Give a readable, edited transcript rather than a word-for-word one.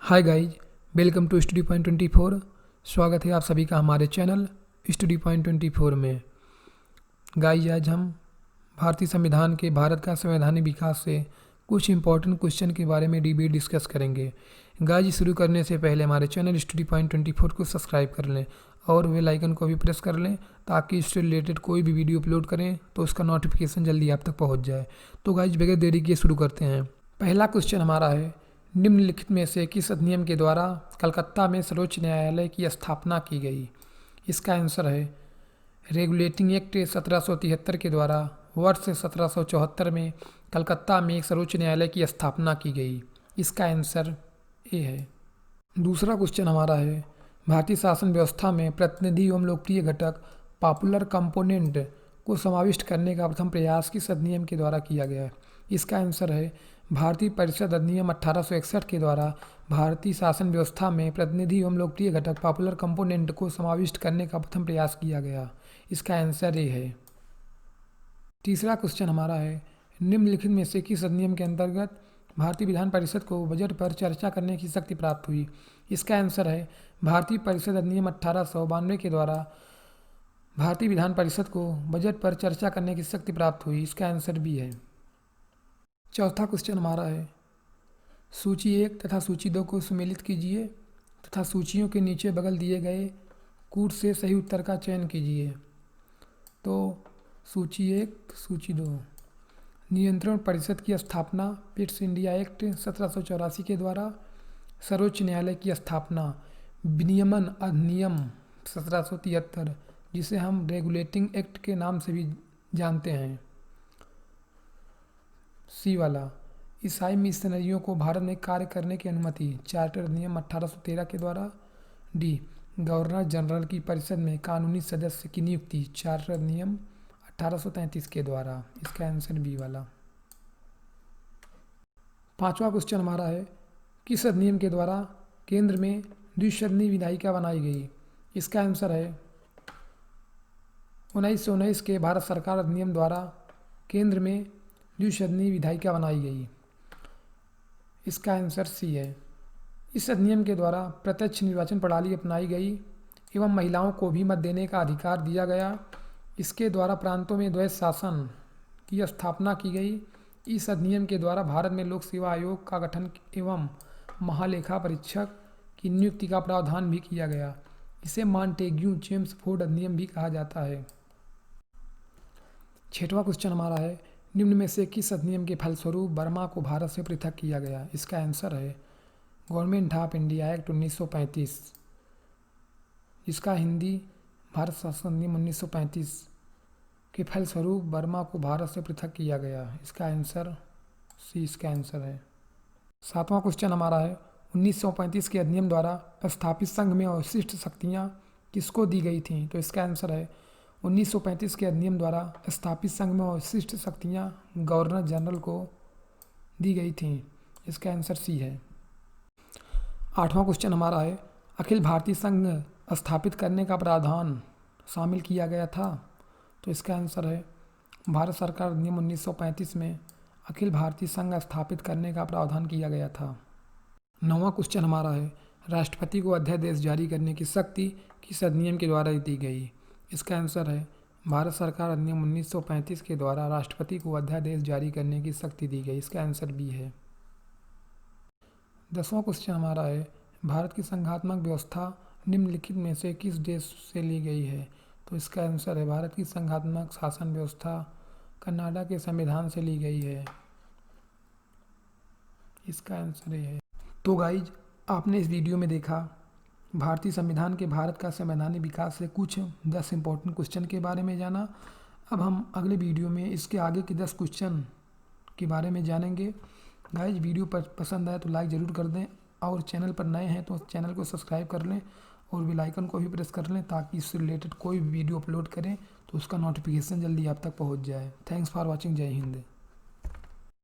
Hi guys, welcome to study point 24। स्वागत है आप सभी का हमारे चैनल स्टडी पॉइंट 24 में। गाइज, आज हम भारतीय संविधान के भारत का संवैधानिक विकास से कुछ इंपॉर्टेंट क्वेश्चन के बारे में डिबेट डिस्कस करेंगे। गाइज, शुरू करने से पहले हमारे चैनल स्टडी पॉइंट 24 को सब्सक्राइब कर लें और बेल आइकन को भी प्रेस कर लें ताकि इससे रिलेटेड कोई भी वीडियो अपलोड करें तो उसका नोटिफिकेशन जल्दी आप तक पहुँच जाए। तो गाइज, बगैर देरी किए शुरू करते हैं। पहला क्वेश्चन हमारा है, निम्नलिखित में से किस अधिनियम के द्वारा कलकत्ता में सर्वोच्च न्यायालय की स्थापना की गई? इसका आंसर है रेगुलेटिंग एक्ट 1773 के द्वारा वर्ष 1774 में कलकत्ता में एक सर्वोच्च न्यायालय की स्थापना की गई। इसका आंसर ए है। दूसरा क्वेश्चन हमारा है, भारतीय शासन व्यवस्था में प्रतिनिधि एवं लोकप्रिय घटक पॉपुलर कंपोनेंट को समाविष्ट करने का प्रथम प्रयास किस अधिनियम के द्वारा किया गया? इसका आंसर है भारतीय परिषद अधिनियम 1861 के द्वारा भारतीय शासन व्यवस्था में प्रतिनिधि एवं लोकप्रिय घटक पॉपुलर कंपोनेंट को समाविष्ट करने का प्रथम प्रयास किया गया। इसका आंसर ए है। तीसरा क्वेश्चन हमारा है, निम्नलिखित में से किस अधिनियम के अंतर्गत भारतीय विधान परिषद को बजट पर चर्चा करने की शक्ति प्राप्त हुई? इसका आंसर है भारतीय परिषद अधिनियम 1892 के द्वारा भारतीय विधान परिषद को बजट पर चर्चा करने की शक्ति प्राप्त हुई। इसका आंसर बी है। चौथा क्वेश्चन हमारा है, सूची 1 तथा सूची 2 को सम्मिलित कीजिए तथा सूचियों के नीचे बगल दिए गए कूट से सही उत्तर का चयन कीजिए। तो सूची 1, सूची 2, नियंत्रण परिषद की स्थापना पिट्स इंडिया एक्ट 1784 के द्वारा, सर्वोच्च न्यायालय की स्थापना विनियमन अधिनियम 1773 जिसे हम रेगुलेटिंग एक्ट के नाम से भी जानते हैं। सी वाला, ईसाई मिशनरियों को भारत में कार्य करने की अनुमति चार्टर अधिनियम 1813 के द्वारा। डी, गवर्नर जनरल की परिषद में कानूनी सदस्य की नियुक्ति चार्टर अधिनियम 1833 के द्वारा। इसका आंसर बी वाला। पांचवा क्वेश्चन हमारा है, किस अधिनियम के द्वारा केंद्र में द्विसदनीय विधायिका बनाई गई? इसका आंसर है 1919 के भारत सरकार अधिनियम द्वारा केंद्र में द्विसदनीय विधायिका बनाई गई। इसका आंसर सी है। इस अधिनियम के द्वारा प्रत्यक्ष निर्वाचन प्रणाली अपनाई गई एवं महिलाओं को भी मत देने का अधिकार दिया गया। इसके द्वारा प्रांतों में द्वैत शासन की स्थापना की गई। इस अधिनियम के द्वारा भारत में लोक सेवा आयोग का गठन एवं महालेखा परीक्षक की नियुक्ति का प्रावधान भी किया गया। इसे मॉन्टेग्यू चेम्सफोर्ड अधिनियम भी कहा जाता है। छठवां क्वेश्चन हमारा है, निम्न में से किस अधिनियम के फलस्वरूप बर्मा को भारत से पृथक किया गया? इसका आंसर है गवर्नमेंट ऑफ इंडिया एक्ट 1935, जिसका हिंदी भारत शासन अधिनियम 1935 के फलस्वरूप बर्मा को भारत से पृथक किया गया। इसका आंसर सी इसका आंसर है। सातवां क्वेश्चन हमारा है, 1935 के अधिनियम द्वारा स्थापित संघ में अवशिष्ट शक्तियाँ किसको दी गई थीं? तो इसका आंसर है 1935 के अधिनियम द्वारा स्थापित संघ में अवशिष्ट शक्तियाँ गवर्नर जनरल को दी गई थीं। इसका आंसर सी है। आठवां क्वेश्चन हमारा है, अखिल भारतीय संघ स्थापित करने का प्रावधान शामिल किया गया था? तो इसका आंसर है भारत सरकार अधिनियम 1935 में अखिल भारतीय संघ स्थापित करने का प्रावधान किया गया था। नौवां क्वेश्चन हमारा है, राष्ट्रपति को अध्यादेश जारी करने की शक्ति किस अधिनियम के द्वारा दी गई? इसका आंसर है भारत सरकार अधिनियम 1935 के द्वारा राष्ट्रपति को अध्यादेश जारी करने की शक्ति दी गई। इसका आंसर बी है। 10वां क्वेश्चन हमारा है, भारत की संघात्मक व्यवस्था निम्नलिखित में से किस देश से ली गई है? तो इसका आंसर है भारत की संघात्मक शासन व्यवस्था कनाडा के संविधान से ली गई है। इसका आंसर ये है। तो गाइज, आपने इस वीडियो में देखा भारतीय संविधान के भारत का संवैधानिक विकास से कुछ 10 इंपॉर्टेंट क्वेश्चन के बारे में जाना। अब हम अगले वीडियो में इसके आगे के 10 क्वेश्चन के बारे में जानेंगे। गाइज, वीडियो पर पसंद आए तो लाइक ज़रूर कर दें और चैनल पर नए हैं तो चैनल को सब्सक्राइब कर लें और बेल आइकन को भी प्रेस कर लें ताकि इससे रिलेटेड कोई भी वीडियो अपलोड करें तो उसका नोटिफिकेशन जल्दी आप तक पहुँच जाए। Thanks for watching. जय हिंद।